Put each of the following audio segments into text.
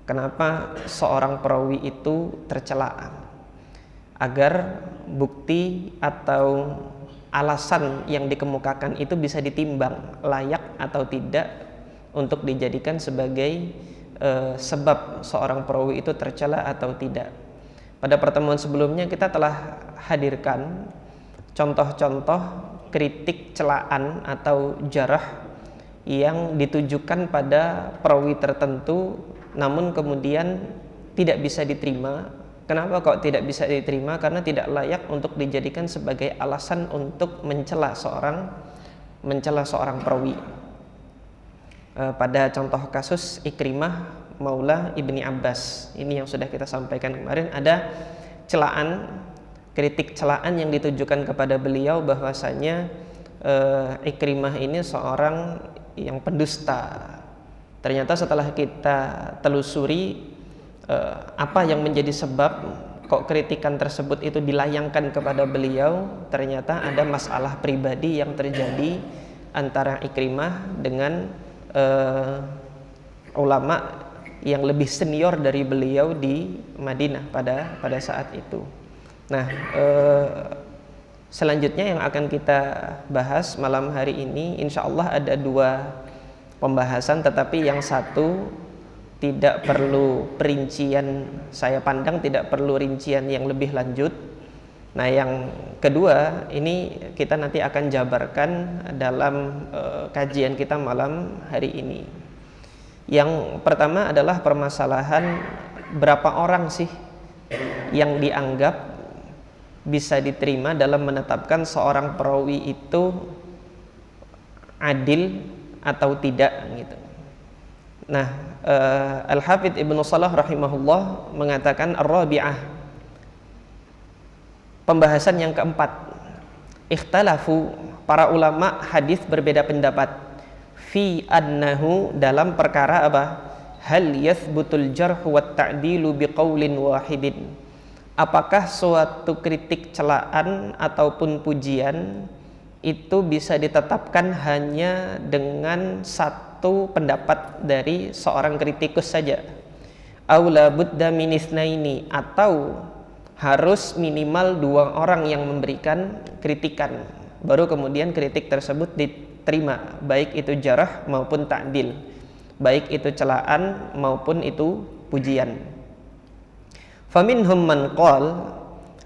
kenapa seorang perawi itu tercela, agar bukti atau alasan yang dikemukakan itu bisa ditimbang layak atau tidak untuk dijadikan sebagai sebab seorang perawi itu tercela atau tidak. Pada pertemuan sebelumnya kita telah hadirkan contoh-contoh kritik celaan atau jarah yang ditujukan pada perawi tertentu namun kemudian tidak bisa diterima. Kenapa kok tidak bisa diterima? Karena tidak layak untuk dijadikan sebagai alasan untuk mencela seorang perawi. Pada contoh kasus Ikrimah Maula Ibni Abbas, ini yang sudah kita sampaikan kemarin, ada kritik celaan yang ditujukan kepada beliau bahwasanya Ikrimah ini seorang yang pendusta. Ternyata setelah kita telusuri apa yang menjadi sebab kok kritikan tersebut itu dilayangkan kepada beliau, ternyata ada masalah pribadi yang terjadi antara Ikrimah dengan ulama yang lebih senior dari beliau di Madinah pada saat itu. Nah, selanjutnya yang akan kita bahas malam hari ini, insya Allah ada 2 pembahasan, tetapi yang satu tidak perlu perincian, saya pandang tidak perlu rincian yang lebih lanjut. Nah, yang kedua ini kita nanti akan jabarkan dalam kajian kita malam hari ini. Yang pertama adalah permasalahan berapa orang sih yang dianggap bisa diterima dalam menetapkan seorang perawi itu adil atau tidak gitu. Nah, Al-Hafidz Ibnu Salah rahimahullah mengatakan ar-rabi'ah, pembahasan yang keempat, ikhtalafu, para ulama hadis berbeda pendapat, fi annahu, dalam perkara apa? Hal yathbutul jarh wa ta'dilu biqaulin wahidin, apakah suatu kritik celaan ataupun pujian itu bisa ditetapkan hanya dengan satu pendapat dari seorang kritikus saja, aula budda min itsnaini, atau harus minimal 2 orang yang memberikan kritikan baru kemudian kritik tersebut diterima, baik itu jarah maupun ta'dil, baik itu celaan maupun itu pujian. Faminhum man qala,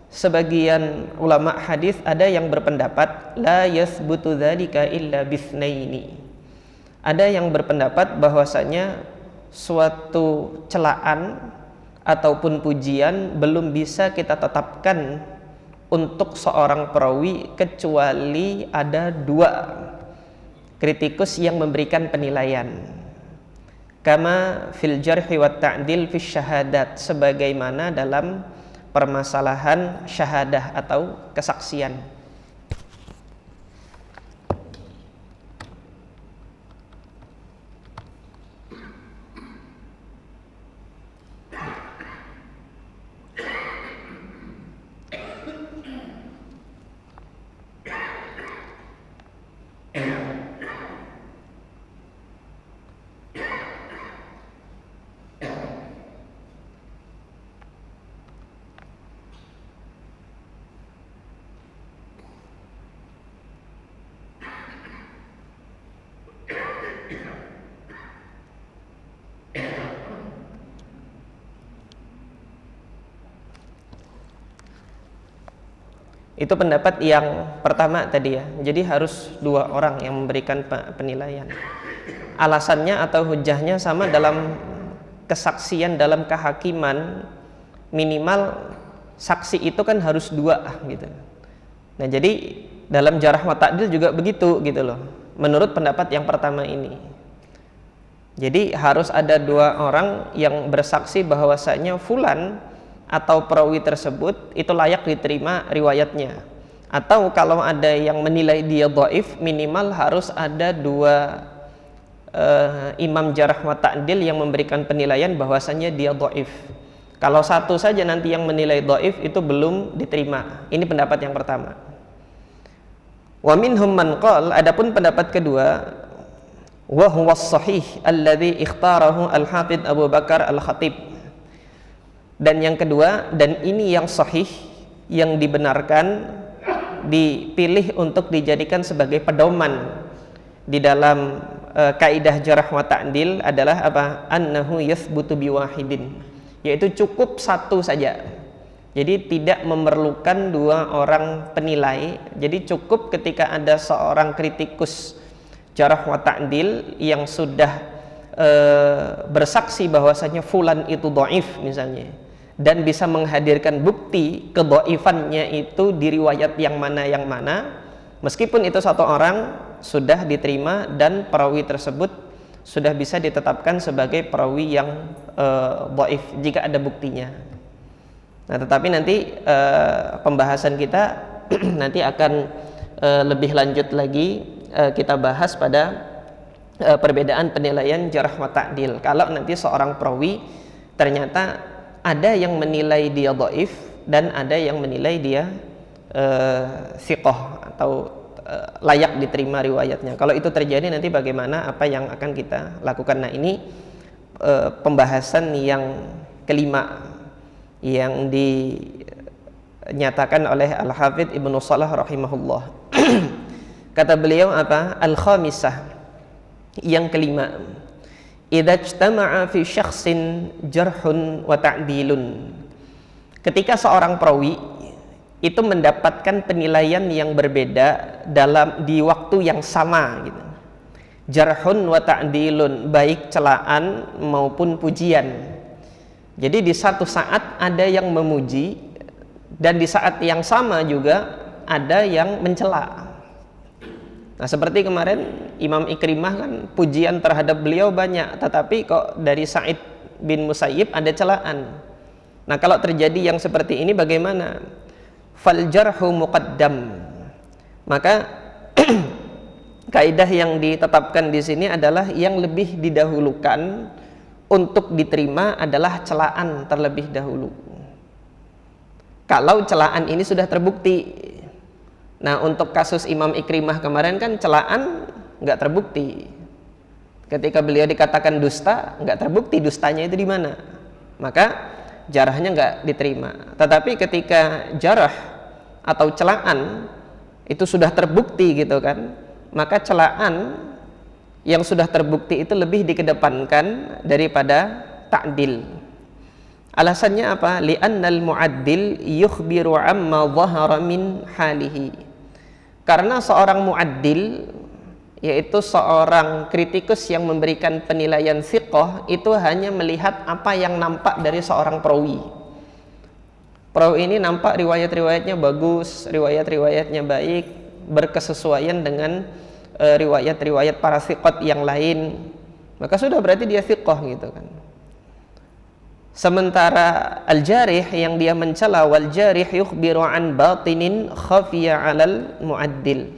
sebagian ulama hadis ada yang berpendapat la yathbutu dzalika illa bitsnaini, ada yang berpendapat bahwasanya suatu celaan ataupun pujian belum bisa kita tetapkan untuk seorang perawi kecuali ada 2 kritikus yang memberikan penilaian, kama fil jarhi wa ta'dil fi syahadat, sebagaimana dalam permasalahan syahadah atau kesaksian. Itu pendapat yang pertama tadi ya. Jadi harus 2 orang yang memberikan penilaian. Alasannya atau hujahnya sama dalam kesaksian, dalam kehakiman, minimal saksi itu kan harus 2 gitu. Nah, jadi dalam jarah wa ta'dil juga begitu gitu loh, menurut pendapat yang pertama ini. Jadi harus ada 2 orang yang bersaksi bahwasanya fulan atau perawi tersebut itu layak diterima riwayatnya. Atau kalau ada yang menilai dia dhaif, minimal harus ada 2 imam jarah wa ta'dil yang memberikan penilaian bahwasanya dia dhaif. Kalau satu saja nanti yang menilai dhaif itu belum diterima. Ini pendapat yang pertama. Wa minhum man qala, adapun pendapat kedua, wa huwa as-sahih alladhi ikhtarahu al-Hafidz Abu Bakar Al-Khatib. Dan yang kedua, dan ini yang sahih, yang dibenarkan, dipilih untuk dijadikan sebagai pedoman di dalam kaidah jarh wa ta'dil adalah apa? Annahu yathbutu biwahidin, yaitu cukup satu saja. Jadi tidak memerlukan dua orang penilai. Jadi cukup ketika ada seorang kritikus jarh wa ta'dil yang sudah bersaksi bahwasanya fulan itu dhaif misalnya, dan bisa menghadirkan bukti kedhaifannya itu di riwayat yang mana, meskipun itu satu orang, sudah diterima dan perawi tersebut sudah bisa ditetapkan sebagai perawi yang dhaif jika ada buktinya. Nah, tetapi nanti pembahasan kita nanti akan lebih lanjut lagi, kita bahas pada perbedaan penilaian jarh wa ta'dil. Kalau nanti seorang perawi ternyata ada yang menilai dia dhaif dan ada yang menilai dia thiqah atau layak diterima riwayatnya. Kalau itu terjadi nanti bagaimana, apa yang akan kita lakukan. Nah, ini pembahasan yang kelima yang dinyatakan oleh Al-Hafidz Ibnu Shalah rahimahullah. Kata beliau apa? Al-khamisah, yang kelima, idza ijtama'a fi syakhsin jarhun wa ta'dilun. Ketika seorang perawi itu mendapatkan penilaian yang berbeda di waktu yang sama gitu. Jarhun wa ta'dilun, baik celaan maupun pujian. Jadi di satu saat ada yang memuji dan di saat yang sama juga ada yang mencela. Nah, seperti kemarin Imam Ikrimah kan pujian terhadap beliau banyak, tetapi kok dari Sa'id bin Musayyib ada celaan. Nah, kalau terjadi yang seperti ini bagaimana? Fal jarhu muqaddam. Maka kaidah yang ditetapkan di sini adalah yang lebih didahulukan untuk diterima adalah celaan terlebih dahulu. Kalau celaan ini sudah terbukti. Nah, untuk kasus Imam Ikrimah kemarin kan celaan nggak terbukti. Ketika beliau dikatakan dusta, nggak terbukti dustanya itu di mana. Maka jarahnya nggak diterima. Tetapi ketika jarah atau celaan itu sudah terbukti gitu kan, maka celaan yang sudah terbukti itu lebih dikedepankan daripada ta'dil. Alasannya apa? Li'annal mu'addil yukhbiru amma dhahara min halihi. Karena seorang mu'addil, yaitu seorang kritikus yang memberikan penilaian thiqah, itu hanya melihat apa yang nampak dari seorang perawi. Perawi ini nampak riwayat-riwayatnya bagus, riwayat-riwayatnya baik, berkesesuaian dengan riwayat-riwayat para thiqat yang lain, maka sudah berarti dia thiqah gitu kan. Sementara al-jarih yang dia mencela, wal jarih yukhbiru an batinin khafiya 'alal mu'addil.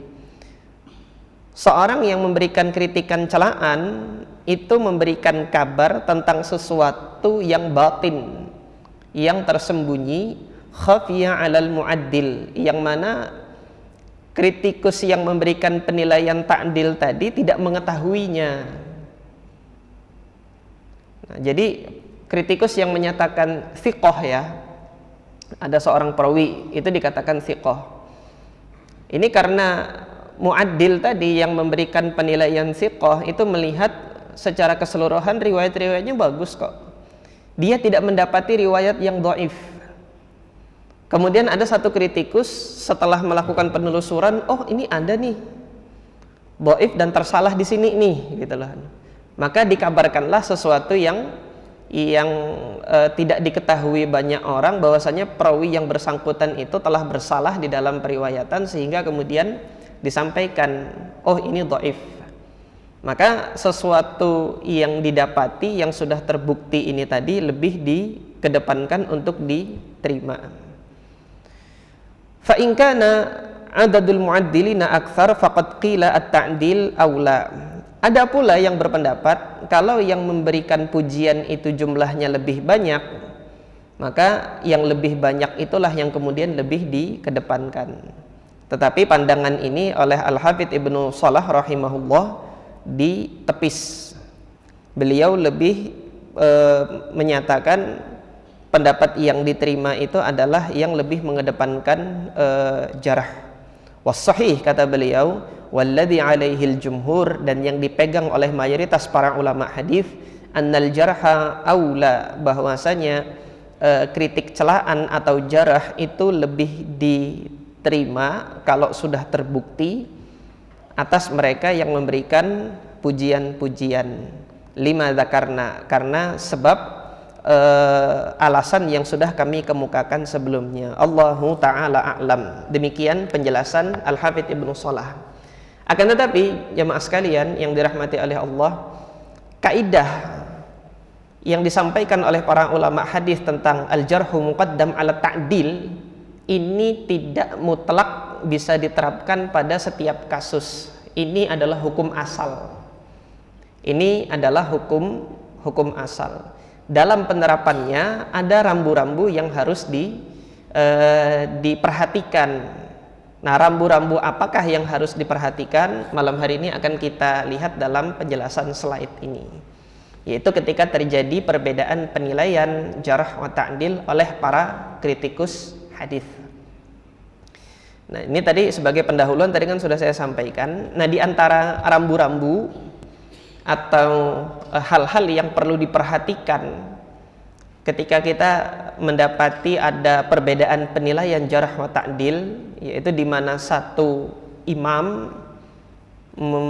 Seorang yang memberikan kritikan celaan itu memberikan kabar tentang sesuatu yang batin, yang tersembunyi, khafiya 'alal mu'addil, yang mana kritikus yang memberikan penilaian ta'dil tadi tidak mengetahuinya. Nah, jadi kritikus yang menyatakan thiqah, ya, ada seorang perawi itu dikatakan thiqah. Ini karena mu'addil tadi yang memberikan penilaian thiqah itu melihat secara keseluruhan riwayat-riwayatnya bagus kok. Dia tidak mendapati riwayat yang dhaif. Kemudian ada satu kritikus setelah melakukan penelusuran, oh ini ada nih dhaif dan tersalah di sini nih, gitu loh. Maka dikabarkanlah sesuatu yang tidak diketahui banyak orang, bahwasanya perawi yang bersangkutan itu telah bersalah di dalam periwayatan, sehingga kemudian disampaikan, oh ini dhaif. Maka sesuatu yang didapati yang sudah terbukti ini tadi lebih dikedepankan untuk diterima. Fa in kana adadul mu'addilina aktsar faqad qila at-ta'dil aula. Ada pula yang berpendapat kalau yang memberikan pujian itu jumlahnya lebih banyak, maka yang lebih banyak itulah yang kemudian lebih dikedepankan. Tetapi pandangan ini oleh Al-Hafidz Ibnu Shalah rahimahullah ditepis. Beliau lebih menyatakan pendapat yang diterima itu adalah yang lebih mengedepankan jarh. Was-sahih, kata beliau, walladzi alaihil jumhur, dan yang dipegang oleh mayoritas para ulama hadis, annal jarha aula, bahwasanya kritik celaan atau jarh itu lebih diterima kalau sudah terbukti atas mereka yang memberikan pujian-pujian. Lima dzakarna, karena sebab alasan yang sudah kami kemukakan sebelumnya. Allahu ta'ala a'lam. Demikian penjelasan Al-Hafidz Ibnu Shalah. Akan tetapi jemaah sekalian yang dirahmati oleh Allah, kaidah yang disampaikan oleh para ulama hadis tentang al-jarhu muqaddam ala ta'dil ini tidak mutlak bisa diterapkan pada setiap kasus. Ini adalah hukum asal. Ini adalah hukum asal. Dalam penerapannya ada rambu-rambu yang harus diperhatikan. Nah, rambu-rambu apakah yang harus diperhatikan? Malam hari ini akan kita lihat dalam penjelasan slide ini, yaitu ketika terjadi perbedaan penilaian jarh wa ta'dil oleh para kritikus hadis. Nah, ini tadi sebagai pendahuluan tadi kan sudah saya sampaikan. Nah, di antara rambu-rambu atau hal-hal yang perlu diperhatikan ketika kita mendapati ada perbedaan penilaian jarh wa ta'dil, yaitu di mana satu imam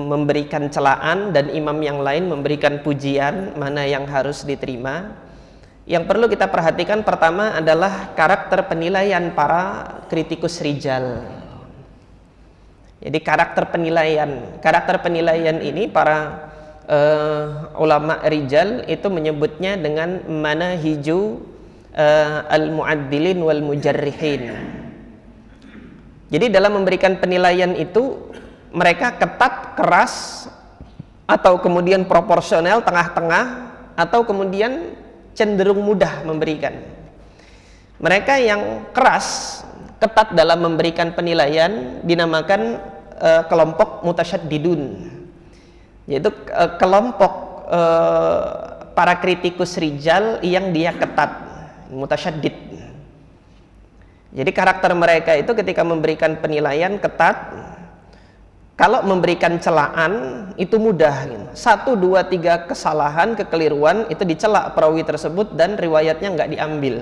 memberikan celaan dan imam yang lain memberikan pujian, mana yang harus diterima. Yang perlu kita perhatikan pertama adalah karakter penilaian para kritikus rijal. Jadi karakter penilaian ini para ulama rijal itu menyebutnya dengan manahiju al-mu'addilin wal mujarrihin. Jadi dalam memberikan penilaian itu mereka ketat, keras, atau kemudian proporsional, tengah-tengah, atau kemudian cenderung mudah memberikan. Mereka yang keras, ketat dalam memberikan penilaian dinamakan kelompok mutasyaddidun, yaitu kelompok para kritikus rijal yang dia ketat, mutasyaddid. Jadi karakter mereka itu ketika memberikan penilaian ketat, kalau memberikan celaan itu mudah. 1, 2, 3 kesalahan, kekeliruan itu dicela perawi tersebut dan riwayatnya nggak diambil.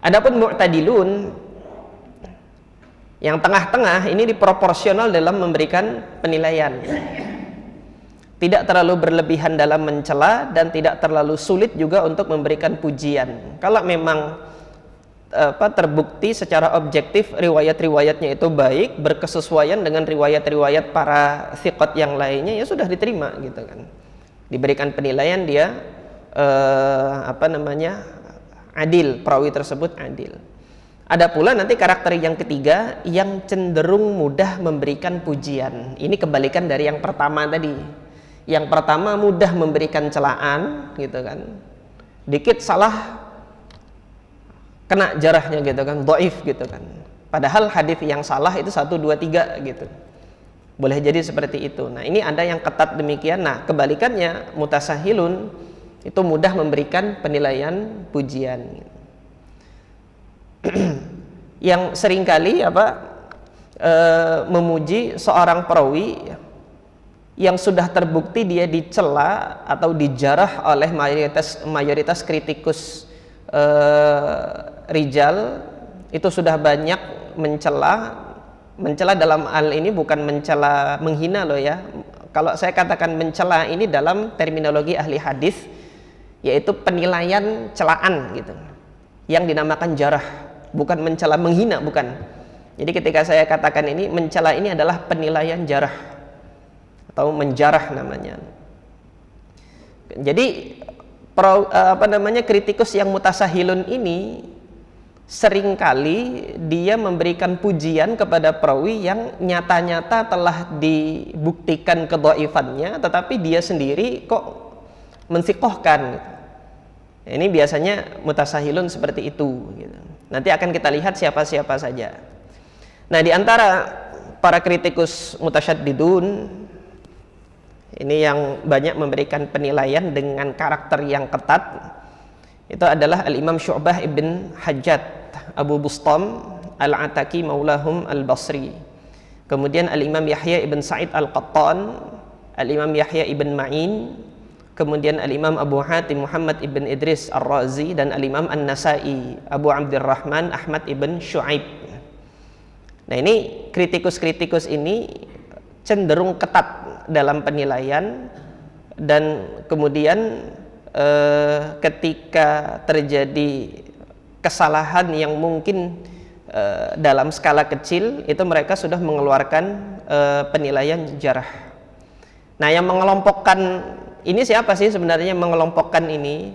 Adapun mu'tadilun yang tengah-tengah ini diproporsional dalam memberikan penilaian. Tidak terlalu berlebihan dalam mencela dan tidak terlalu sulit juga untuk memberikan pujian. Kalau memang terbukti secara objektif riwayat-riwayatnya itu baik, berkesesuaian dengan riwayat-riwayat para thiqat yang lainnya, ya sudah diterima gitu kan. Diberikan penilaian dia adil, perawi tersebut adil. Ada pula nanti karakter yang ketiga yang cenderung mudah memberikan pujian. Ini kebalikan dari yang pertama tadi. Yang pertama mudah memberikan celaan gitu kan. Dikit salah kena jarahnya gitu kan, dhaif gitu kan. Padahal hadis yang salah itu 1, 2, 3 gitu. Boleh jadi seperti itu. Nah, ini ada yang ketat demikian. Nah, kebalikannya mutasahilun itu mudah memberikan penilaian pujian. Yang seringkali memuji seorang perawi yang sudah terbukti dia dicela atau dijarah oleh mayoritas kritikus rijal, itu sudah banyak mencela dalam hal ini bukan mencela menghina loh ya. Kalau saya katakan mencela ini dalam terminologi ahli hadis yaitu penilaian celaan gitu, yang dinamakan jarah, bukan mencela menghina, bukan. Jadi ketika saya katakan ini mencela, ini adalah penilaian jarah atau menjarah namanya. Jadi kritikus yang mutasahilun ini seringkali dia memberikan pujian kepada perawi yang nyata-nyata telah dibuktikan kedhaifannya, tetapi dia sendiri kok mensikohkan gitu. Ini biasanya mutasahilun seperti itu gitu. Nanti akan kita lihat siapa-siapa saja. Nah, di antara para kritikus mutasyaddidun ini yang banyak memberikan penilaian dengan karakter yang ketat, itu adalah Al-Imam Syu'bah ibn Hajjat Abu Bustam Al-Ataki maulahum Al-Basri. Kemudian Al-Imam Yahya ibn Sa'id Al-Qattan, Al-Imam Yahya ibn Ma'in, kemudian Al-Imam Abu Hatim Muhammad ibn Idris Ar-Razi, dan Al-Imam An-Nasai Abu Abdurrahman Ahmad ibn Syu'aib. Nah, ini kritikus-kritikus ini cenderung ketat dalam penilaian, dan kemudian ketika terjadi kesalahan yang mungkin dalam skala kecil, itu mereka sudah mengeluarkan penilaian jarah. Nah, yang mengelompokkan ini siapa sih sebenarnya yang mengelompokkan ini?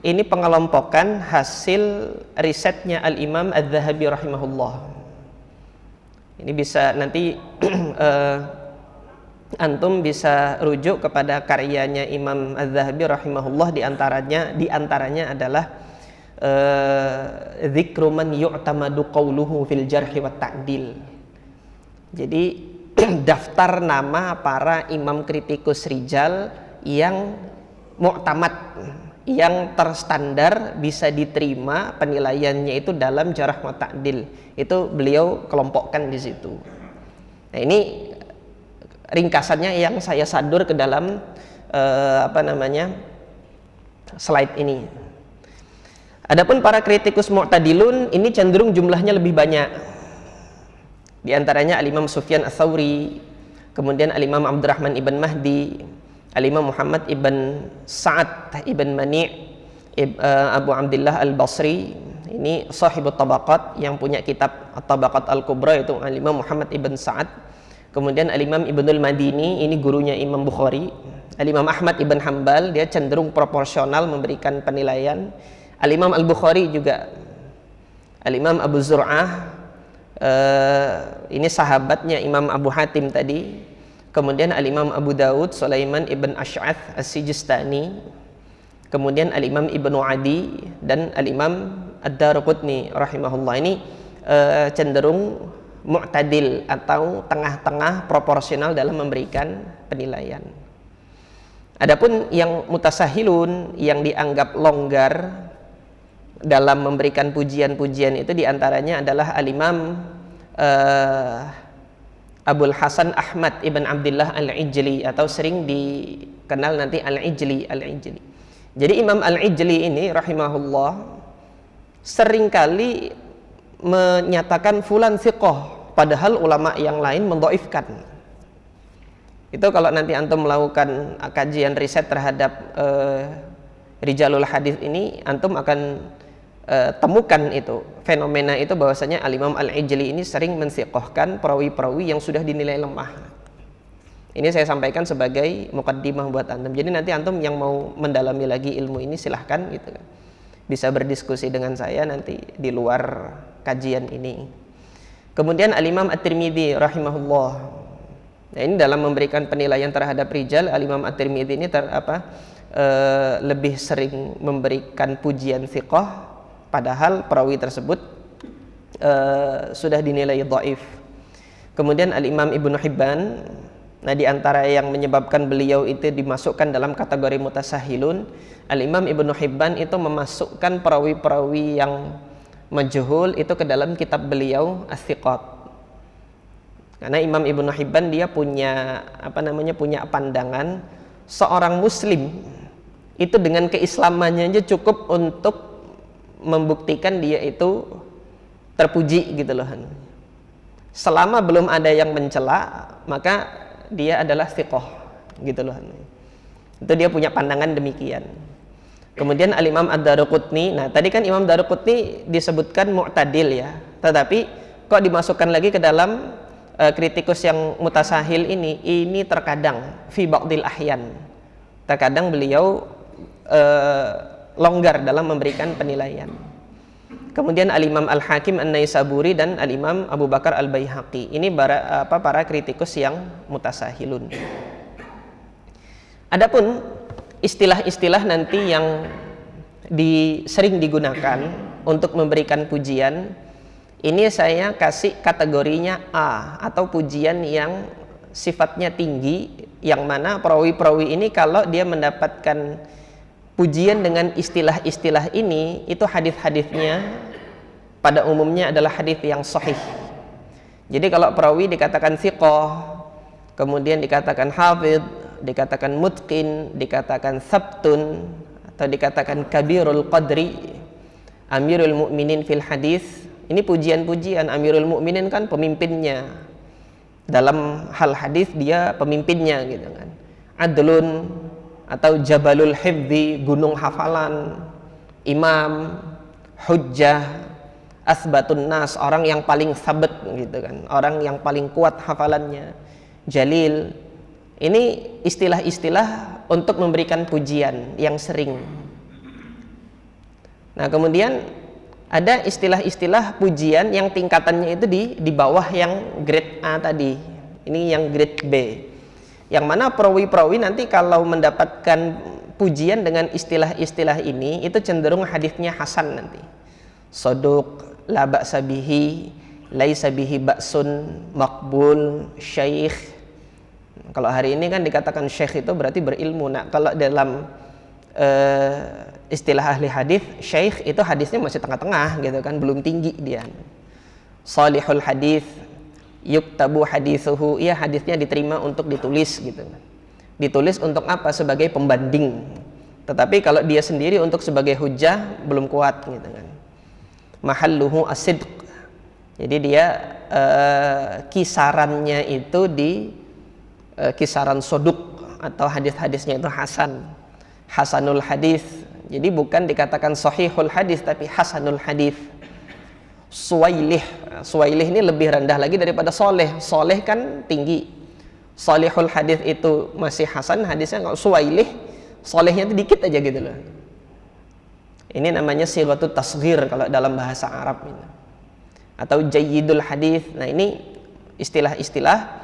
Ini pengelompokan hasil risetnya Al-Imam Adz-Dzahabi rahimahullah. Ini bisa nanti antum bisa rujuk kepada karyanya Imam Adz-Dzahabi rahimahullah, di antaranya adalah dzikru man yu'tamadu qawluhu fil jarhi wat ta'dil. Jadi daftar nama para imam kritikus rijal yang mu'tamad, yang terstandar, bisa diterima penilaiannya itu dalam jarh wa ta'dil. Itu beliau kelompokkan di situ. Nah, ini ringkasannya yang saya sadur ke dalam slide ini. Adapun para kritikus mu'tadilun ini cenderung jumlahnya lebih banyak. Di antaranya Al-Imam Sufyan Ats-Tsauri, kemudian Al-Imam Abdurrahman ibn Mahdi, Al-Imam Muhammad ibn Sa'ad ibn Mani' Abu Abdullah Al-Basri. Ini sahibut tabaqat yang punya kitab At-Tabaqat Al-Kubra, itu Al-Imam Muhammad ibn Sa'ad. Kemudian Al-Imam Ibnul Madini, ini gurunya Imam Bukhari. Al-Imam Ahmad ibn Hanbal, dia cenderung proporsional memberikan penilaian. Al-Imam Al-Bukhari juga. Al-Imam Abu Zur'ah, ini sahabatnya Imam Abu Hatim tadi. Kemudian Al-Imam Abu Dawud Sulaiman ibn Ash'ath As-Sijistani. Kemudian Al-Imam Ibnu Adi dan Al-Imam Ad-Daruqutni rahimahullah. Ini cenderung mu'tadil atau tengah-tengah, proporsional dalam memberikan penilaian. Adapun yang mutasahilun, yang dianggap longgar dalam memberikan pujian-pujian, itu diantaranya adalah Al-Imam Abul Hasan Ahmad ibn Abdullah Al-Ijli, atau sering dikenal nanti Al-Ijli. Jadi Imam Al-Ijli ini rahimahullah seringkali menyatakan fulan thiqah, padahal ulama yang lain mendhaifkan. Itu kalau nanti antum melakukan kajian riset terhadap rijalul hadis ini, antum akan temukan itu fenomena itu, bahwasanya Al-Imam Al-Ijli ini sering mensiqahkan perawi-perawi yang sudah dinilai lemah. Ini saya sampaikan sebagai muqaddimah buat antum. Jadi nanti antum yang mau mendalami lagi ilmu ini silahkan gitu kan, bisa berdiskusi dengan saya nanti di luar kajian ini. Kemudian Al-Imam At-Tirmidzi rahimahullah. Nah, ini dalam memberikan penilaian terhadap rijal, Al-Imam At-Tirmidzi ini lebih sering memberikan pujian thiqah, padahal perawi tersebut sudah dinilai dhaif. Kemudian Al-Imam Ibnu Hibban, nah di antara yang menyebabkan beliau itu dimasukkan dalam kategori mutasahilun, Al-Imam Ibnu Hibban itu memasukkan perawi-perawi yang majhul itu ke dalam kitab beliau As-Thiqat. Karena Imam Ibnu Hibban dia punya punya pandangan seorang muslim itu dengan keislamannya aja cukup untuk membuktikan dia itu terpuji gitu loh. Selama belum ada yang mencela, maka dia adalah thiqah gitu loh. Itu dia punya pandangan demikian. Kemudian Al-Imam Ad-Daruqutni, nah tadi kan Imam Daruqutni disebutkan mu'tadil ya, tetapi kok dimasukkan lagi ke dalam kritikus yang mutasahil ini terkadang fi ba'dil ahyan, terkadang beliau longgar dalam memberikan penilaian. Kemudian Al-Imam Al-Hakim An-Naisaburi dan Al-Imam Abu Bakar Al-Baihaqi, ini para kritikus yang mutasahilun. Adapun istilah-istilah nanti yang sering digunakan untuk memberikan pujian, ini saya kasih kategorinya A, atau pujian yang sifatnya tinggi, yang mana perawi-perawi ini kalau dia mendapatkan pujian dengan istilah-istilah ini, itu hadis-hadisnya pada umumnya adalah hadis yang sahih. Jadi kalau perawi dikatakan thiqah, kemudian dikatakan hafidh, dikatakan mutqin, dikatakan sabtun, atau dikatakan kabirul qadri, amirul mu'minin fil hadis, ini pujian-pujian. Amirul mu'minin kan pemimpinnya dalam hal hadis, dia pemimpinnya gitu kan. Adlun atau jabalul hifdzi, gunung hafalan, imam, hujjah, asbatun nas, orang yang paling sabat gitu kan, orang yang paling kuat hafalannya, jalil. Ini istilah-istilah untuk memberikan pujian yang sering. Nah, kemudian ada istilah-istilah pujian yang tingkatannya itu di bawah yang grade A tadi. Ini yang grade B. Yang mana perawi-perawi nanti kalau mendapatkan pujian dengan istilah-istilah ini, itu cenderung hadisnya hasan nanti. Soduq, la ba'sa bihi, laisa bihi ba'sun, maqbul, syaikh. Kalau hari ini kan dikatakan syekh itu berarti berilmu. Nah, kalau dalam istilah ahli hadis, syekh itu hadisnya masih tengah-tengah gitu kan, belum tinggi dia. Salihul hadis, yuktabu hadithuhu, ya hadisnya diterima untuk ditulis gitu. Ditulis untuk apa? Sebagai pembanding. Tetapi kalau dia sendiri untuk sebagai hujjah belum kuat gitu kan. Mahalluhu as-sidq. Jadi dia kisarannya itu di kisaran soduk, atau hadis-hadisnya itu hasanul hadis. Jadi bukan dikatakan sahihul hadis, tapi hasanul hadis. Suwailih ini lebih rendah lagi daripada soleh. Soleh kan tinggi, salihul hadis itu masih hasan hadisnya. Kalau suwailih, solehnya itu dikit aja gitu loh. Ini namanya sighatut tasghir kalau dalam bahasa Arab ini. Atau jayyidul hadis. Nah, ini istilah-istilah.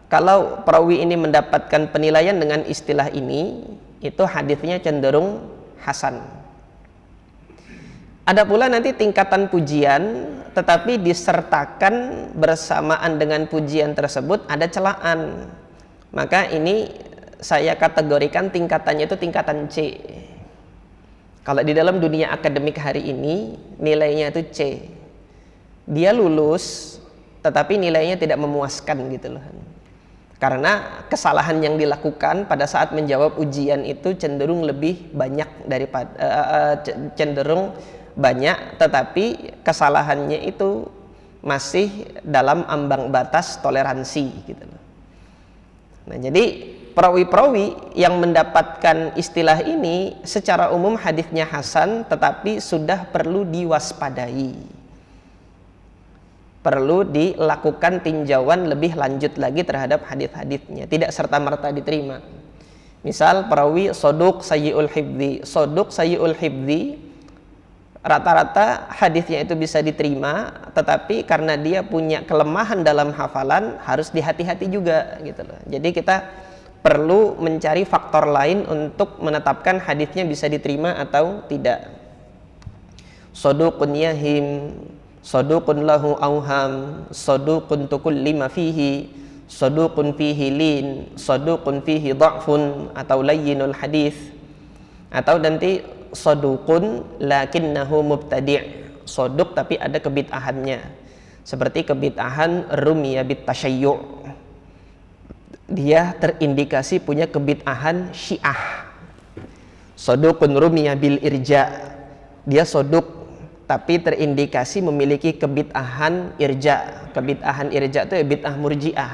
Kalau perawi ini mendapatkan penilaian dengan istilah ini, itu hadisnya cenderung hasan. Ada pula nanti tingkatan pujian, tetapi disertakan bersamaan dengan pujian tersebut ada celaan. Maka ini saya kategorikan tingkatannya itu tingkatan C. Kalau di dalam dunia akademik hari ini, nilainya itu C. Dia lulus, tetapi nilainya tidak memuaskan gitu loh. Karena kesalahan yang dilakukan pada saat menjawab ujian itu cenderung lebih banyak daripada cenderung banyak, tetapi kesalahannya itu masih dalam ambang batas toleransi gitu. Nah, jadi perawi-perawi yang mendapatkan istilah ini secara umum hadisnya hasan, tetapi sudah perlu diwaspadai. Perlu dilakukan tinjauan lebih lanjut lagi terhadap hadis-hadisnya, tidak serta-merta diterima. Misal perawi soduk sayyi'ul hifdzi. Soduk sayyi'ul hifdzi, rata-rata hadisnya itu bisa diterima, tetapi karena dia punya kelemahan dalam hafalan harus dihati-hati juga gitu loh. Jadi kita perlu mencari faktor lain untuk menetapkan hadisnya bisa diterima atau tidak. Sodukun yahim, saduqun lahu auham, saduqun tukullima fihi, saduqun fihi lin, saduqun fihi dha'fun, atau layyinul hadis. Atau nanti saduqun lakinnahu mubtadi', saduq tapi ada kebid'ahannya, seperti kebid'ahan rumiya bit tasyayyu', dia terindikasi punya kebid'ahan Syiah. Saduqun rumiya bil irja', dia saduq tapi terindikasi memiliki kebid'ahan irja. Kebid'ahan irja itu ya bid'ah murji'ah.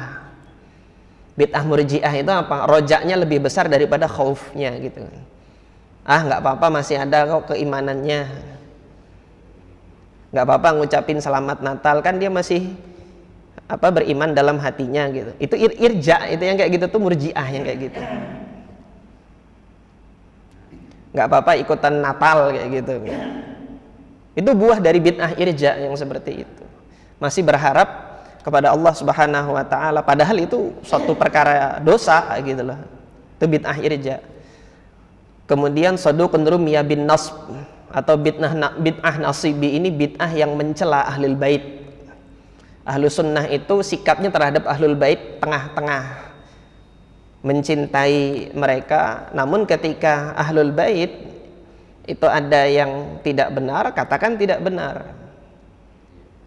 Bid'ah murji'ah itu apa? Rojaknya lebih besar daripada khaufnya gitu. Nggak apa-apa, masih ada kok keimanannya. Nggak apa-apa ngucapin selamat Natal, kan dia masih beriman dalam hatinya gitu. Itu irja, itu yang kayak gitu tuh murji'ah yang kayak gitu. Nggak apa-apa ikutan Natal kayak gitu. Itu buah dari bid'ah irja yang seperti itu. Masih berharap kepada Allah Subhanahu wa taala, padahal itu suatu perkara dosa gitu loh. Itu bid'ah irja. Kemudian saduqun rumiya bin nasb, atau bid'ah nasibi, ini bid'ah yang mencela ahlul bait. Ahlu sunnah itu sikapnya terhadap ahlul bait tengah-tengah. mencintai mereka. Namun ketika ahlul bait itu ada yang tidak benar, katakan tidak benar.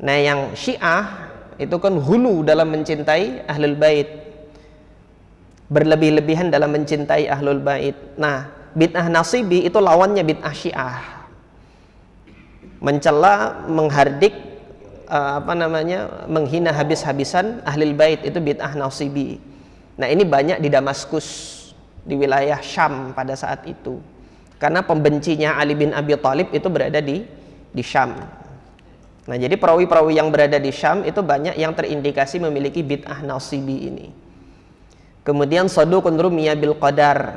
Nah, yang Syiah itu kan hulu dalam mencintai ahlul bait, berlebih-lebihan dalam mencintai ahlul bait. Nah, bid'ah Nasibi itu lawannya bid'ah Syiah, mencela, menghardik, menghina habis-habisan ahlul bait, itu bid'ah Nasibi. Nah, ini banyak di Damaskus, di wilayah Syam pada saat itu, karena pembencinya Ali bin Abi Thalib itu berada di Syam. Nah, jadi perawi-perawi yang berada di Syam itu banyak yang terindikasi memiliki bid'ah Nasibi ini. Kemudian Saduqun rumiya bil qadar,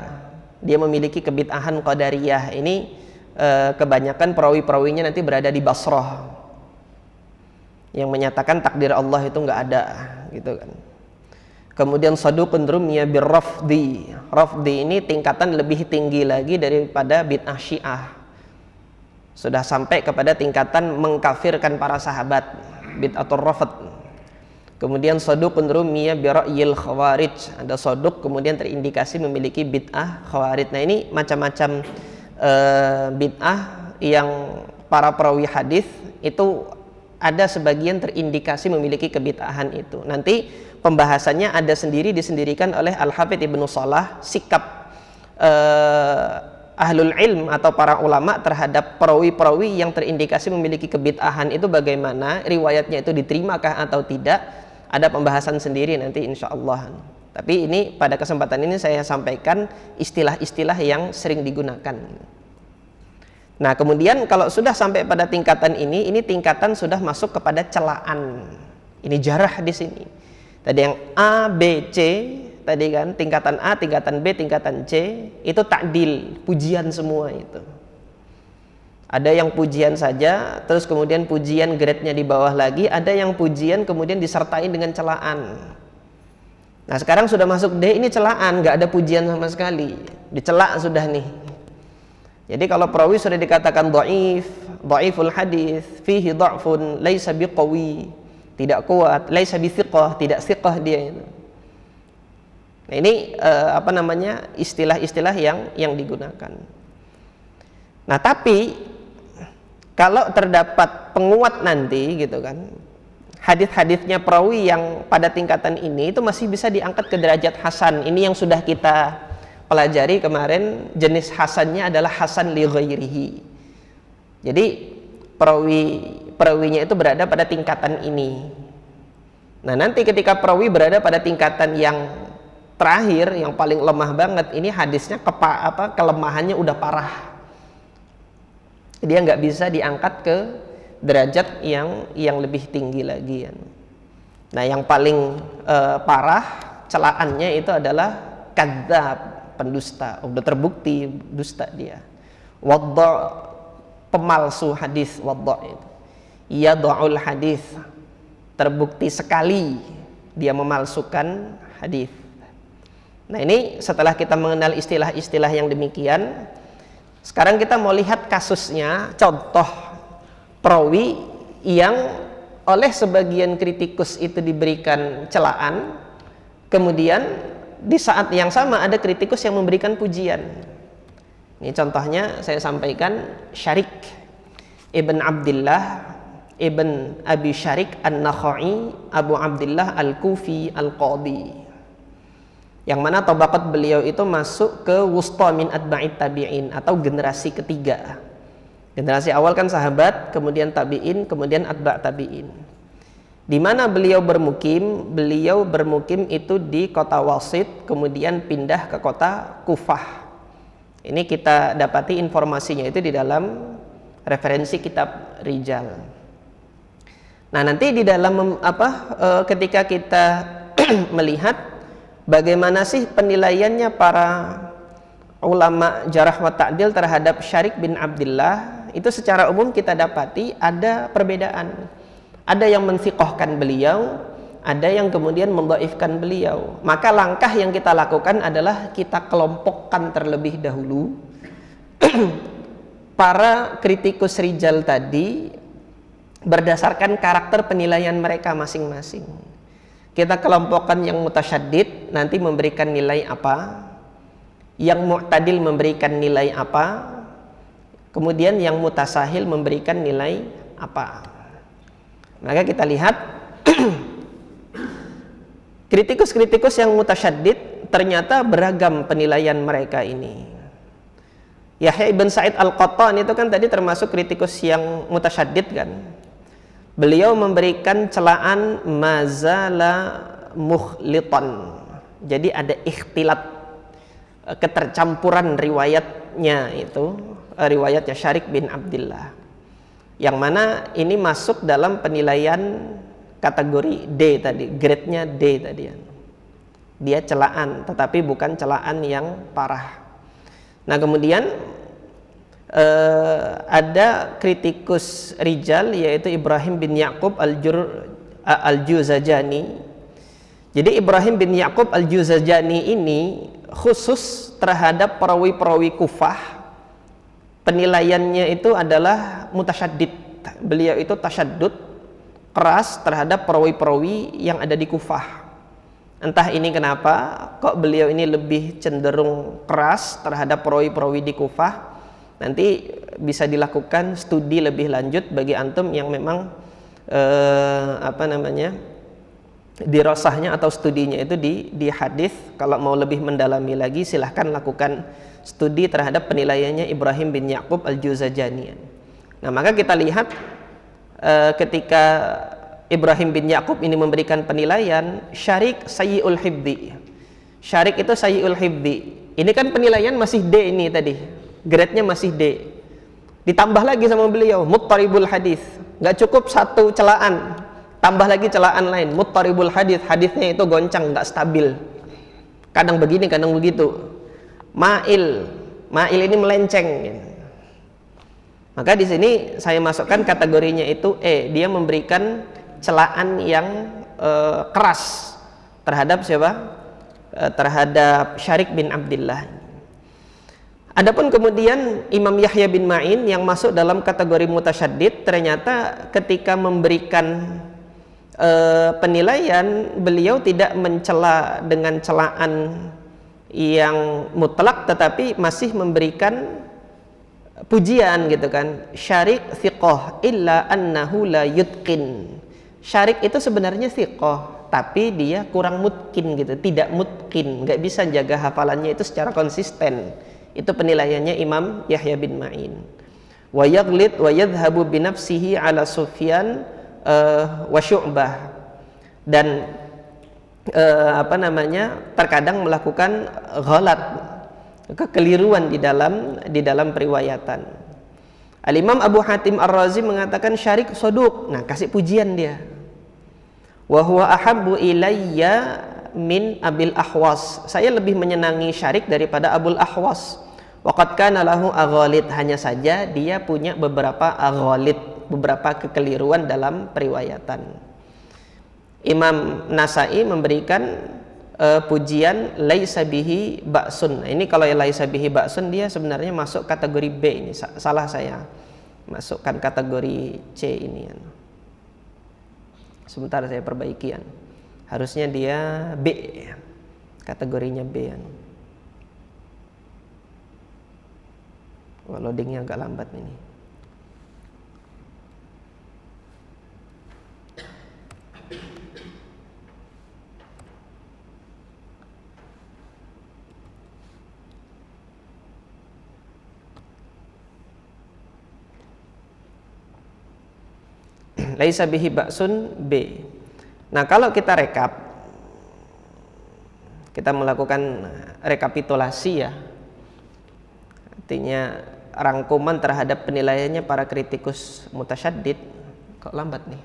dia memiliki kebid'ahan qadariyah. Ini kebanyakan perawi-perawinya nanti berada di Basrah, yang menyatakan takdir Allah itu nggak ada, gitu kan. Kemudian Saduqun rumiya bir rafdi. Rafdi ini tingkatan lebih tinggi lagi daripada bid'ah Syiah, sudah sampai kepada tingkatan mengkafirkan para sahabat, bid'atul rafd. Kemudian Saduqun rumiya bi ra'yil khawarij, ada Saduq kemudian terindikasi memiliki bid'ah khawarij. Nah, ini macam-macam bid'ah yang para perawi hadis itu ada sebagian terindikasi memiliki kebid'ahan itu. Nanti pembahasannya ada sendiri, disendirikan oleh Al-Hafidz Ibnu Shalah, sikap ahlul ilm atau para ulama terhadap perawi-perawi yang terindikasi memiliki kebid'ahan itu bagaimana, riwayatnya itu diterimakah atau tidak, ada pembahasan sendiri nanti insyaallah. Tapi ini pada kesempatan ini saya sampaikan istilah-istilah yang sering digunakan. Nah, kemudian kalau sudah sampai pada tingkatan ini tingkatan sudah masuk kepada celaan. Ini jarah di sini. Tadi yang A, B, C, tadi kan tingkatan A, tingkatan B, tingkatan C, itu takdil, pujian semua itu. Ada yang pujian saja, terus kemudian pujian grade-nya di bawah lagi, ada yang pujian kemudian disertai dengan celaan. Nah, sekarang sudah masuk D, ini celaan, nggak ada pujian sama sekali, dicelak sudah nih. Jadi kalau perawi sudah dikatakan dhaif, dhaiful hadis, fihi dha'fun, laisa biqawi, tidak kuat, laisa bithiqah, tidak thiqah dia itu. Nah, ini istilah-istilah yang digunakan. Nah, tapi kalau terdapat penguat nanti gitu kan, hadis-hadisnya perawi yang pada tingkatan ini itu masih bisa diangkat ke derajat hasan. Ini yang sudah kita pelajari kemarin, jenis hasannya adalah hasan li ghairihi. Jadi perawinya itu berada pada tingkatan ini. Nah, nanti ketika perawi berada pada tingkatan yang terakhir, yang paling lemah banget, ini hadisnya kelemahannya udah parah. Dia nggak bisa diangkat ke derajat yang lebih tinggi lagi. Nah, yang paling parah celaannya itu adalah kadzdzab, pendusta, udah terbukti dusta dia. Wadda, pemalsu hadis, wadda itu. Yad'ul hadis, terbukti sekali dia memalsukan hadis. Nah, ini setelah kita mengenal istilah-istilah yang demikian, sekarang kita mau lihat kasusnya, contoh perawi yang oleh sebagian kritikus itu diberikan celaan, kemudian di saat yang sama ada kritikus yang memberikan pujian. Ini contohnya saya sampaikan, Syarik Ibn Abdillah Ibn Abi Syarik An-Nakhai Abu Abdillah Al-Kufi Al-Qadi, yang mana tabaqat beliau itu masuk ke wusta min atba'it tabi'in, atau generasi ketiga. Generasi awal kan sahabat, kemudian tabi'in, kemudian atba' tabi'in. Di mana beliau bermukim? Beliau bermukim itu di kota Wasit, kemudian pindah ke kota Kufah. Ini kita dapati informasinya itu di dalam referensi kitab Rijal. Nah, nanti di dalam ketika kita melihat bagaimana sih penilaiannya para ulama jarah wa ta'dil terhadap Syarik bin Abdillah, itu secara umum kita dapati ada perbedaan. Ada yang mensiqahkan beliau, ada yang kemudian mendhaifkan beliau. Maka langkah yang kita lakukan adalah kita kelompokkan terlebih dahulu para kritikus rijal tadi berdasarkan karakter penilaian mereka masing-masing. Kita kelompokkan yang mutasyaddid nanti memberikan nilai apa, yang mu'tadil memberikan nilai apa, kemudian yang mutasahil memberikan nilai apa. Maka kita lihat kritikus-kritikus yang mutasyaddid ternyata beragam penilaian mereka ini. Yahya ibn Sa'id al-Qattan itu kan tadi termasuk kritikus yang mutasyaddid kan. Beliau memberikan celaan mazala mukhlitan. Jadi ada ikhtilat, ketercampuran riwayatnya itu, riwayatnya Syarik bin Abdullah. Yang mana ini masuk dalam penilaian kategori D tadi, grade-nya D tadi. Dia celaan, tetapi bukan celaan yang parah. Nah, kemudian ada kritikus rijal yaitu Ibrahim bin Ya'qub al-Juzajani. Jadi Ibrahim bin Ya'qub al-Juzajani ini khusus terhadap perawi-perawi Kufah, penilaiannya itu adalah mutasyaddid. Beliau itu tasyaddud, keras terhadap perawi-perawi yang ada di Kufah. Entah ini kenapa kok beliau ini lebih cenderung keras terhadap perawi-perawi di Kufah. Nanti bisa dilakukan studi lebih lanjut bagi antum yang memang dirasahnya atau studinya itu di hadis. Kalau mau lebih mendalami lagi silahkan lakukan studi terhadap penilaiannya Ibrahim bin Ya'qub al-Juzajani. Nah, maka kita lihat ketika Ibrahim bin Ya'qub ini memberikan penilaian Syarik sayyi'ul hifdzi. Syarik itu sayyi'ul hifdzi. Ini kan penilaian masih D ini tadi. Grade-nya masih D. Ditambah lagi sama beliau muttaribul hadis. Enggak cukup satu celaan, tambah lagi celaan lain, muttaribul hadis. Hadisnya itu goncang, enggak stabil. Kadang begini, kadang begitu. Mail ini melenceng. Maka di sini saya masukkan kategorinya itu E. Dia memberikan celaan yang keras terhadap siapa? Terhadap Syarik bin Abdullah. Adapun kemudian Imam Yahya bin Ma'in yang masuk dalam kategori mutasyaddid, ternyata ketika memberikan penilaian, beliau tidak mencela dengan celaan yang mutlak, tetapi masih memberikan pujian gitu kan. Syarik thiqah illa annahu la yutqin. Syarik itu sebenarnya thiqah, tapi dia kurang mutkin gitu, tidak mutkin, nggak bisa jaga hafalannya itu secara konsisten. Itu penilaiannya Imam Yahya bin Ma'in. Wa yaghlid wa yadhhabu bi nafsihi ala Sufyan wa Syu'bah. Dan terkadang melakukan ghalat, kekeliruan di dalam periwayatan. Al-Imam Abu Hatim Ar-Razi mengatakan Syarik soduq. Nah, kasih pujian dia. Wa huwa ahabbu ilayya min Abil Ahwas. Saya lebih menyenangi Syarik daripada Abul Ahwas. Waqad kana lahu aghalid, hanya saja dia punya beberapa aghalid, beberapa kekeliruan dalam periwayatan. Imam Nasai memberikan pujian laisa bihi ba'sun. Nah, ini kalau yang laisa bihi ba'sun dia sebenarnya masuk kategori B ini. Salah saya. Masukkan kategori C ini. Sebentar saya perbaikian. Harusnya dia B, kategorinya B. Wah, loadingnya agak lambat ini. Laisa bihi ba'sun B. Nah, kalau kita rekap, kita melakukan rekapitulasi ya, artinya rangkuman terhadap penilaiannya para kritikus mutasyaddid. Kok lambat nih,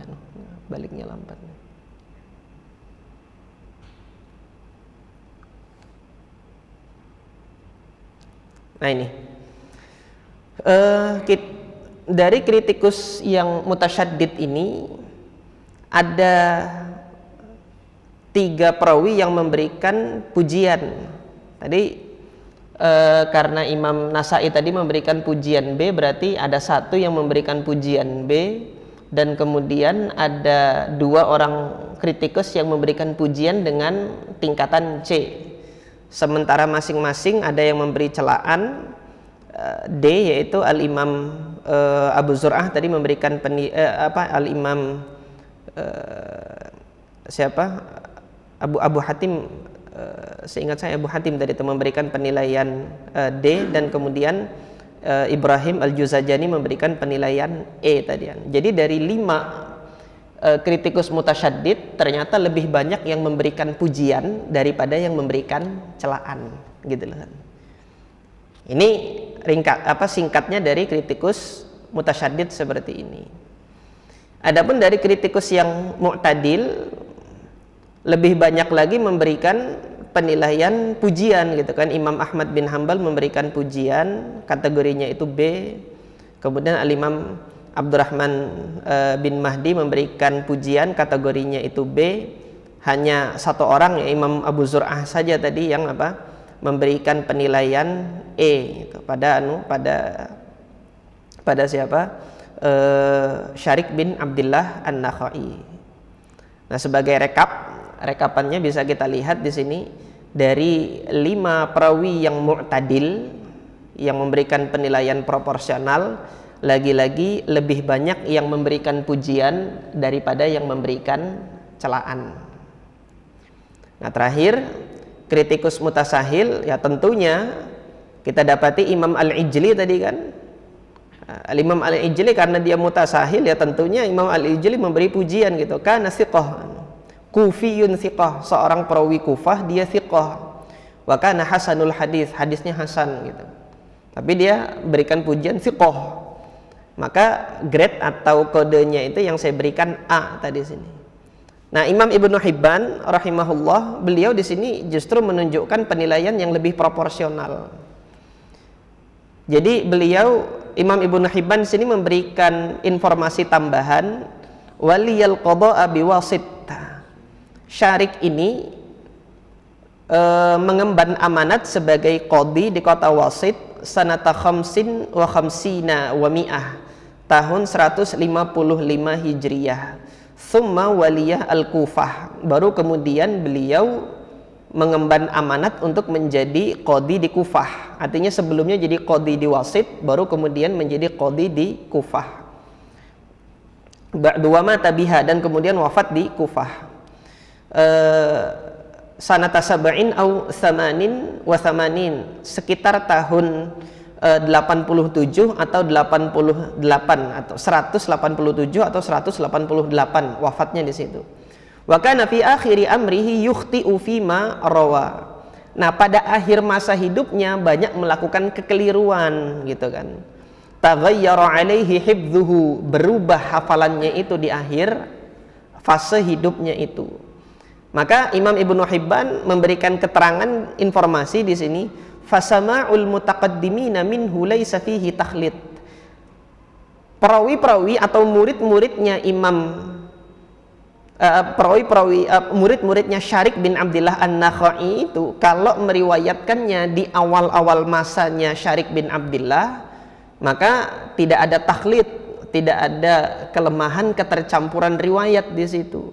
baliknya lambat. Nah ini, dari kritikus yang mutasyaddid ini ada 3 perawi yang memberikan pujian. Tadi karena Imam Nasai tadi memberikan pujian B, berarti ada 1 yang memberikan pujian B, dan kemudian ada 2 orang kritikus yang memberikan pujian dengan tingkatan C. Sementara masing-masing ada yang memberi celaan D, yaitu Al-Imam Abu Zur'ah tadi memberikan Al-Imam Abu Hatim, seingat saya Abu Hatim tadi itu memberikan penilaian D, dan kemudian Ibrahim Al-Juzajani memberikan penilaian E tadi. Jadi dari 5 kritikus mutasyaddid ternyata lebih banyak yang memberikan pujian daripada yang memberikan celaan, gitu loh. Ini singkatnya dari kritikus mutasyaddid seperti ini. Adapun dari kritikus yang mu'tadil lebih banyak lagi memberikan penilaian pujian, gitu kan. Imam Ahmad bin Hambal memberikan pujian, kategorinya itu B. Kemudian Al-Imam Abdurrahman bin Mahdi memberikan pujian, kategorinya itu B. Hanya satu orang, ya Imam Abu Zur'ah saja tadi yang memberikan penilaian E gitu, pada siapa? Syarik bin Abdillah An-Nakhai. Nah, sebagai rekapannya bisa kita lihat di sini, dari 5 perawi yang mu'tadil yang memberikan penilaian proporsional, lagi-lagi lebih banyak yang memberikan pujian daripada yang memberikan celaan. Nah, terakhir kritikus mutasahil, ya tentunya kita dapati Imam Al-Ijli tadi kan. Al-Imam Al-Ijli karena dia mutasahil, ya tentunya Imam Al-Ijli memberi pujian gitu. Kana thiqah, Kufiyun thiqah, seorang perawi Kufah, dia thiqah. Wa kana hasanul hadis, hadisnya hasan gitu. Tapi dia berikan pujian thiqah. Maka grade atau kodenya itu yang saya berikan A tadi sini. Nah, Imam Ibnu Hibban rahimahullah, beliau di sini justru menunjukkan penilaian yang lebih proporsional. Jadi Imam Ibnu Hibban di sini memberikan informasi tambahan, waliyal qada'a biwasit. Syarik ini mengemban amanat sebagai qadhi di kota Wasit sanata khamsin wa khamsina wa mi'ah, tahun 155 Hijriyah. Summa waliyah al-Kufah, baru kemudian beliau mengemban amanat untuk menjadi qadhi di Kufah. Artinya sebelumnya jadi qadhi di Wasit, baru kemudian menjadi qadhi di Kufah. Ba'du mata biha, dan kemudian wafat di Kufah. Sanata sab'in au thamanin wa thamanin, sekitar tahun 87 atau 88 atau 187 atau 188 wafatnya di situ. Wa kana fi akhiri amrihi yukhti'u fima rawa. Nah, pada akhir masa hidupnya banyak melakukan kekeliruan gitu kan. Taghayyara alaihi hifdzuhu, berubah hafalannya itu di akhir fase hidupnya itu. Maka Imam Ibnu Hibban memberikan keterangan informasi di sini, fasama'ul mutaqaddimina minhu laisa fihi takhlid. Perawi-perawi atau murid-muridnya murid-muridnya Syarik bin Abdillah An-Nakhai itu kalau meriwayatkannya di awal-awal masanya Syarik bin Abdillah, maka tidak ada takhlid, tidak ada kelemahan ketercampuran riwayat di situ.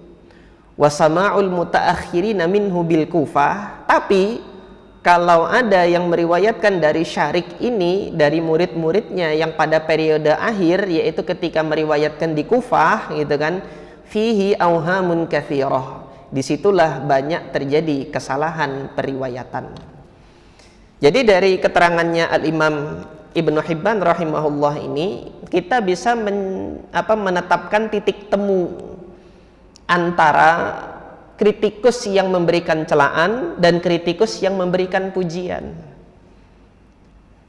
Wasama'ul mutaakhirina minhu bil Kufah, tapi kalau ada yang meriwayatkan dari Syarik ini dari murid-muridnya yang pada periode akhir, yaitu ketika meriwayatkan di Kufah gitu kan, fihi auhamun katsirah, disitulah banyak terjadi kesalahan periwayatan. Jadi dari keterangannya Al-Imam Ibnu Hibban rahimahullah ini, kita bisa menetapkan titik temu antara kritikus yang memberikan celaan dan kritikus yang memberikan pujian.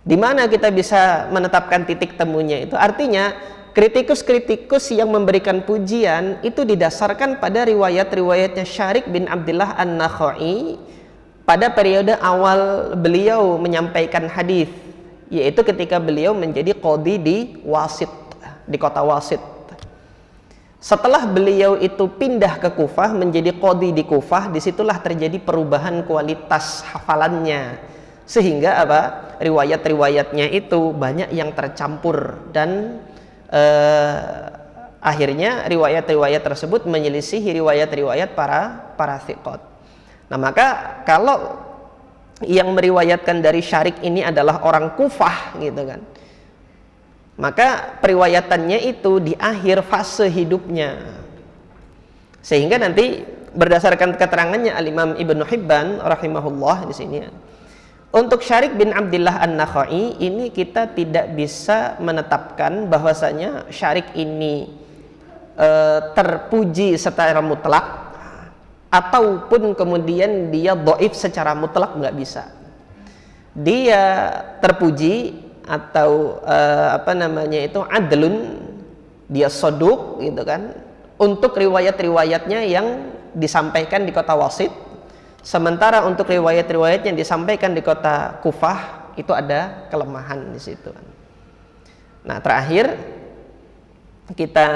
Di mana kita bisa menetapkan titik temunya itu? Artinya kritikus-kritikus yang memberikan pujian itu didasarkan pada riwayat-riwayatnya Syarik bin Abdillah An-Nakhai pada periode awal beliau menyampaikan hadis, yaitu ketika beliau menjadi qadhi di Wasit, di kota Wasit. Setelah beliau itu pindah ke Kufah menjadi qadhi di Kufah, disitulah terjadi perubahan kualitas hafalannya, sehingga riwayat-riwayatnya itu banyak yang tercampur dan akhirnya riwayat-riwayat tersebut menyelisihi riwayat-riwayat para thiqat. Nah, maka kalau yang meriwayatkan dari Syarik ini adalah orang Kufah gitu kan, maka periwayatannya itu di akhir fase hidupnya, sehingga nanti berdasarkan keterangannya Al-Imam Ibnu Hibban rahimahullah di sini, untuk Syarik bin Abdillah An-Nakhai ini kita tidak bisa menetapkan bahwasanya Syarik ini terpuji secara mutlak ataupun kemudian dia dhaif secara mutlak, nggak bisa. Dia terpuji atau adlun, dia soduk gitu kan, untuk riwayat-riwayatnya yang disampaikan di kota Wasit, sementara untuk riwayat-riwayatnya yang disampaikan di kota Kufah itu ada kelemahan di situ. Nah, terakhir kita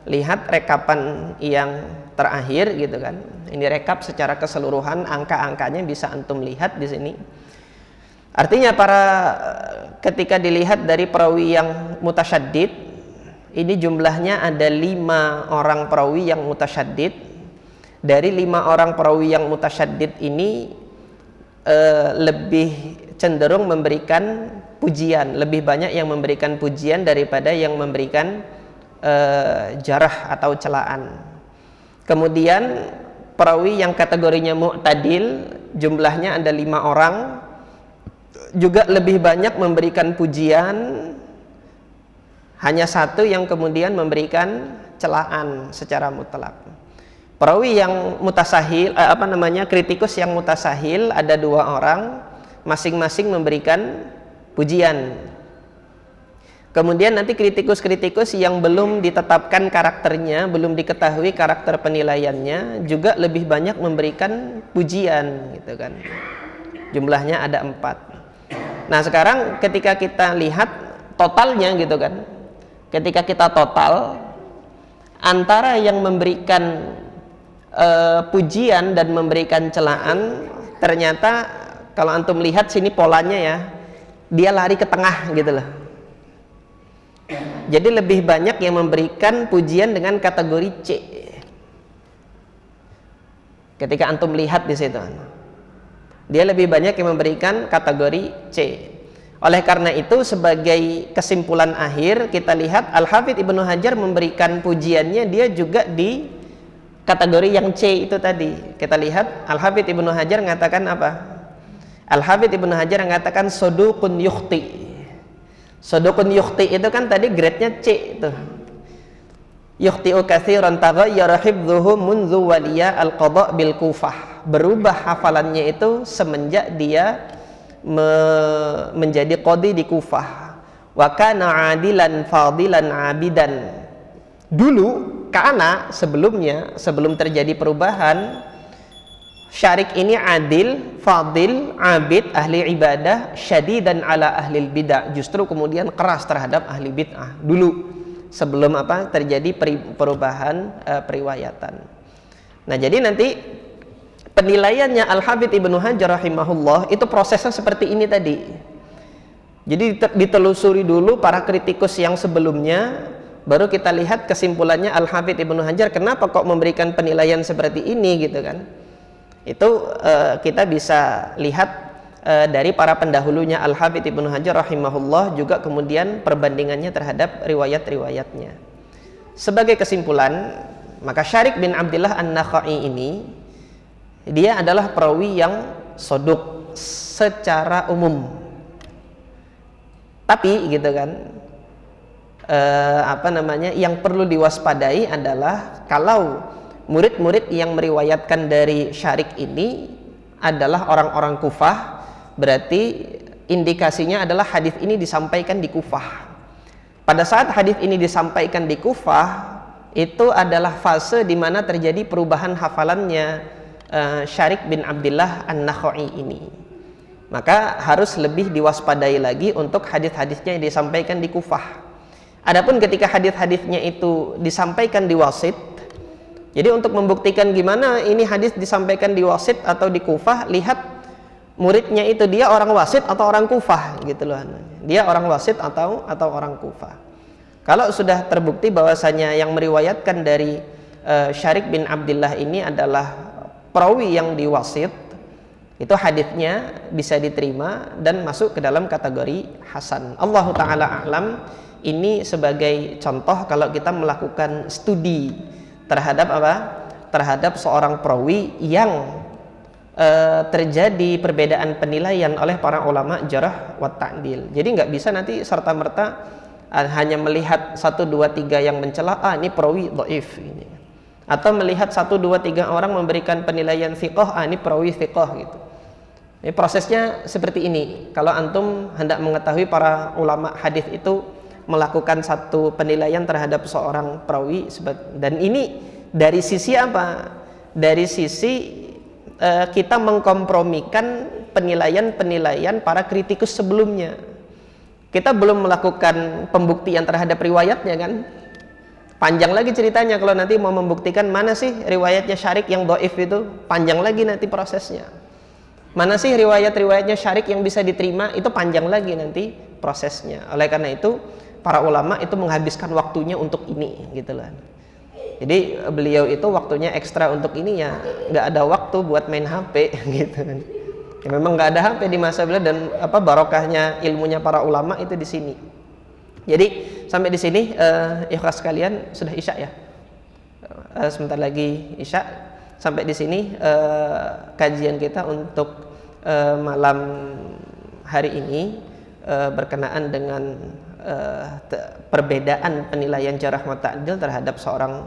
lihat rekapan yang terakhir gitu kan. Ini rekap secara keseluruhan, angka-angkanya bisa antum lihat di sini. Artinya ketika dilihat dari perawi yang mutasyaddid, ini jumlahnya ada 5 orang perawi yang mutasyaddid. Dari 5 orang perawi yang mutasyaddid ini lebih cenderung memberikan pujian, lebih banyak yang memberikan pujian daripada yang memberikan jarah atau celaan. Kemudian perawi yang kategorinya mu'tadil, jumlahnya ada 5 orang, juga lebih banyak memberikan pujian, hanya 1 yang kemudian memberikan celaan secara mutlak. Perawi yang mutasahil, kritikus yang mutasahil ada 2 orang, masing-masing memberikan pujian. Kemudian nanti kritikus-kritikus yang belum ditetapkan karakternya, belum diketahui karakter penilaiannya, juga lebih banyak memberikan pujian gitu kan. Jumlahnya ada 4. Nah, sekarang ketika kita lihat totalnya gitu kan, ketika kita total antara yang memberikan pujian dan memberikan celaan, ternyata kalau antum lihat sini polanya ya, dia lari ke tengah gitu loh. Jadi lebih banyak yang memberikan pujian dengan kategori C. Ketika antum lihat di situ, dia lebih banyak yang memberikan kategori C. Oleh karena itu, sebagai kesimpulan akhir, kita lihat Al-Hafidz Ibnu Hajar memberikan pujiannya dia juga di kategori yang C itu tadi. Kita lihat Al-Hafidz Ibnu Hajar mengatakan apa? Al-Hafidz Ibnu Hajar mengatakan saduqun yukhti. Saduqun yukhti itu kan tadi grade-nya C itu. Yukhti'u katsiran taghayyara hifdzuhu munzu waliya al-qada' bil Kufah. Berubah hafalannya itu semenjak dia menjadi qadi di Kufah. Wa kana 'adilan fadilan 'abidan. Dulu karena sebelum terjadi perubahan, Syarik ini adil, fadil, abid, ahli ibadah, syadidan ala ahli bidah. Justru kemudian keras terhadap ahli bid'ah dulu, sebelum terjadi perubahan periwayatan. Nah, jadi nanti penilaiannya Al-Hafidz Ibnu Hajar rahimahullah itu prosesnya seperti ini tadi. Jadi ditelusuri dulu para kritikus yang sebelumnya, baru kita lihat kesimpulannya Al-Hafidz Ibnu Hajar kenapa kok memberikan penilaian seperti ini gitu kan. Itu kita bisa lihat dari para pendahulunya Al-Hafidz Ibnu Hajar rahimahullah, juga kemudian perbandingannya terhadap riwayat-riwayatnya. Sebagai kesimpulan, maka Syarik bin Abdillah An-Nakhai ini dia adalah perawi yang soduk secara umum. Tapi gitu kan, yang perlu diwaspadai adalah kalau murid-murid yang meriwayatkan dari Syarik ini adalah orang-orang Kufah, berarti indikasinya adalah hadis ini disampaikan di Kufah. Pada saat hadis ini disampaikan di Kufah, itu adalah fase di mana terjadi perubahan hafalannya Syarik bin Abdillah An-Nakhai ini. Maka harus lebih diwaspadai lagi untuk hadis-hadisnya yang disampaikan di Kufah. Adapun ketika hadis-hadisnya itu disampaikan di Wasit, jadi untuk membuktikan gimana ini hadis disampaikan di Wasit atau di Kufah, lihat muridnya itu dia orang Wasit atau orang Kufah gitu loh. Dia orang Wasit atau orang Kufah. Kalau sudah terbukti bahwasanya yang meriwayatkan dari Syarik bin Abdullah ini adalah perawi yang diwasit, itu hadisnya bisa diterima dan masuk ke dalam kategori hasan. Allah taala a'lam. Ini sebagai contoh kalau kita melakukan studi terhadap apa? Terhadap seorang perawi yang terjadi perbedaan penilaian oleh para ulama jarh wa ta'dil. Jadi nggak bisa nanti serta-merta hanya melihat 1, 2, 3 yang mencela, ini perawi dhaif ini. Atau melihat 1, 2, 3 orang memberikan penilaian thiqah, ini perawi thiqah gitu. Ini prosesnya seperti ini. Kalau antum hendak mengetahui para ulama hadis itu melakukan satu penilaian terhadap seorang perawi, dan ini dari sisi apa? Dari sisi kita mengkompromikan penilaian-penilaian para kritikus sebelumnya. Kita belum melakukan pembuktian terhadap riwayatnya kan. Panjang lagi ceritanya kalau nanti mau membuktikan mana sih riwayatnya Syarik yang dhaif itu, panjang lagi nanti prosesnya. Mana sih riwayat-riwayatnya Syarik yang bisa diterima, itu panjang lagi nanti prosesnya. Oleh karena itu para ulama itu menghabiskan waktunya untuk ini gitu lah. Jadi beliau itu waktunya ekstra untuk ini ya, nggak ada waktu buat main HP gitu kan. Ya, memang nggak ada HP di masa beliau, dan barokahnya ilmunya para ulama itu di sini. Jadi sampai di sini ikhlas sekalian, sudah isya ya. Sebentar lagi isya. Sampai di sini kajian kita untuk malam hari ini berkenaan dengan perbedaan penilaian jarh wa ta'dil terhadap seorang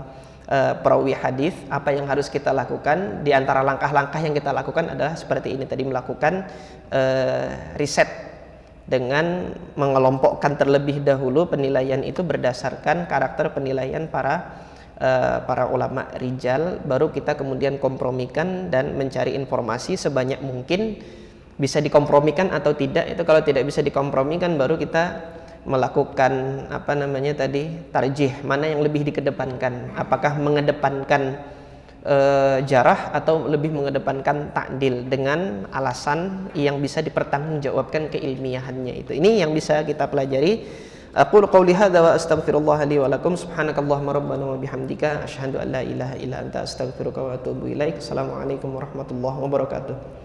perawi hadis. Apa yang harus kita lakukan? Di antara langkah-langkah yang kita lakukan adalah seperti ini tadi, melakukan riset dengan mengelompokkan terlebih dahulu penilaian itu berdasarkan karakter penilaian para ulama rijal, baru kita kemudian kompromikan dan mencari informasi sebanyak mungkin bisa dikompromikan atau tidak. Itu kalau tidak bisa dikompromikan baru kita melakukan tarjih, mana yang lebih dikedepankan, apakah mengedepankan jarah atau lebih mengedepankan ta'dil dengan alasan yang bisa dipertanggungjawabkan keilmiahannya itu. Ini yang bisa kita pelajari. Aqulu qouli hadza wa astaghfirullah li wa lakum. Subhanakallahumma rabbana wa bihamdika asyhadu an la ilaha illa anta astaghfiruka wa atubu ilaik. Assalamualaikum warahmatullahi wabarakatuh.